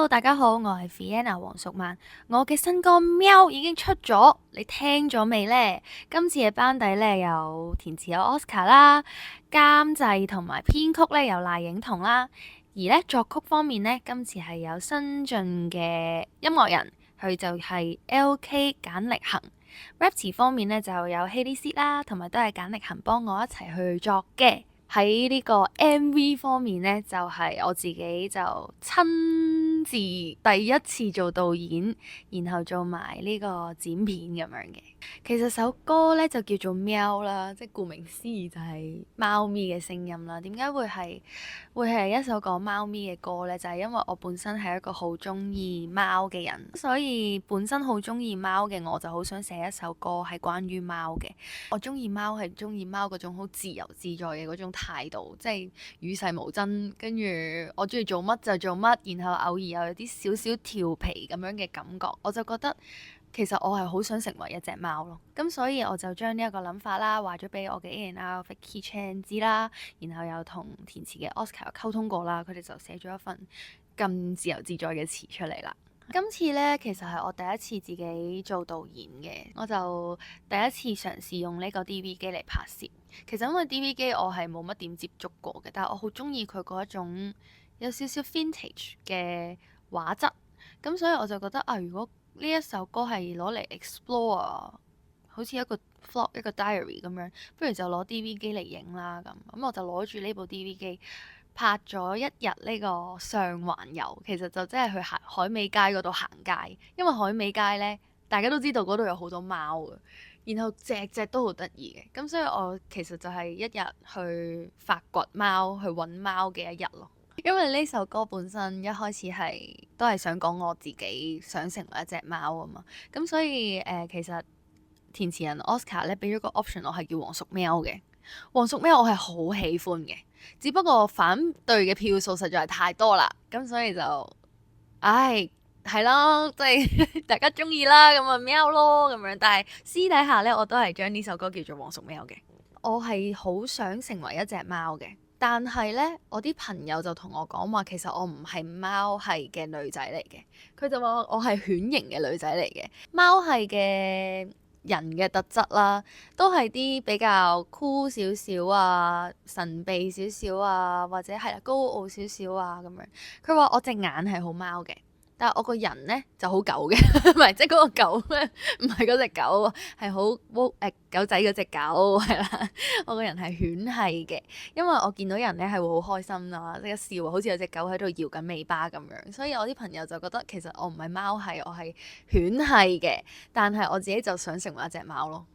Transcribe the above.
大家好，我係 Vienna 黃淑曼。我嘅新歌喵已經出咗，你聽咗未呢？今次嘅班底呢，有填詞有 Oscar 啦，監製同埋編曲呢有賴影彤啦，而呢作曲方面呢，今次係有新晉嘅音樂人，佢就係 LK 簡力恒。rap 詞方面呢，就有 Hailey 啦，同埋都係簡力恒幫我一齊去作嘅。喺呢個 MV 方面呢，就係我自己就親自第一次做導演，然後做埋呢個剪片咁樣嘅。其實首歌呢就叫做喵啦，即係顧名思義就係貓咪嘅聲音啦。點解會係一首講貓咪嘅歌呢？就係因為我本身係一個好中意貓嘅人，所以本身好中意貓嘅我就好想寫一首歌係關於貓嘅。我中意貓係中意貓嗰種好自由自在嘅嗰種態度，即係與世無爭，跟住我中意做乜就做乜，然後偶爾又有啲少少調皮咁樣嘅感覺，我就覺得其實我係好想成為一隻貓咯。咁所以我就將呢一個諗法啦話咗俾我嘅 A&R Vicky Chan 知啦，然後又同填詞嘅 Oscar 溝通過啦，佢哋就寫咗一份咁自由自在嘅詞出嚟啦。今次呢，其實係我第一次自己做導演嘅，我就第一次嘗試用呢個 DV 機嚟拍攝。其實因為 DV 機我係冇乜點接觸過嘅，但係我好中意佢嗰一種有少少 vintage 嘅畫質，咁所以我就覺得啊，如果呢一首歌係攞嚟 explore，好似一個 vlog 一個 diary 咁樣，不如就攞 DV 機嚟影啦咁。咁我就攞住呢部 DV 機。拍咗一日呢個上環遊，其實就真係去海味街嗰度行街，因為海味街呢，大家都知道嗰度有好多貓嘅，然後隻隻都好得意嘅，咁所以我其實就係一日去發掘貓、去揾貓嘅一日咯。因為呢首歌本身一開始都係想講我自己想成為一隻貓啊嘛，咁所以其實填詞人 Oscar 咧俾咗個 option 我係叫黃淑喵嘅。黃淑喵我係好喜歡嘅，只不過反對嘅票數實在係太多啦，咁所以就，唉，係咯，即係大家中意啦，咁啊喵咯咁樣。但係私底下呢，我都係將呢首歌叫做黃淑喵嘅。我係好想成為一隻貓嘅，但係呢，我啲朋友就同我講話，其實我唔係貓系嘅女仔嚟嘅，佢就話我係犬型嘅女仔嚟嘅，貓系嘅人嘅特質啦，都係啲比較酷少少啊、神秘少少啊，或者係高傲少少啊咁樣。佢話我隻眼係好貓嘅，但係我個人呢就好狗嘅，唔係即係嗰個狗咧，唔係嗰隻狗，係好狗仔嗰隻狗係啦。我個人係犬系嘅，因為我見到人呢係會好開心啊，即係笑，好似有隻狗喺度搖緊尾巴咁樣。所以我啲朋友就覺得其實我唔係貓系，我係犬系嘅，但係我自己就想成為一隻貓咯。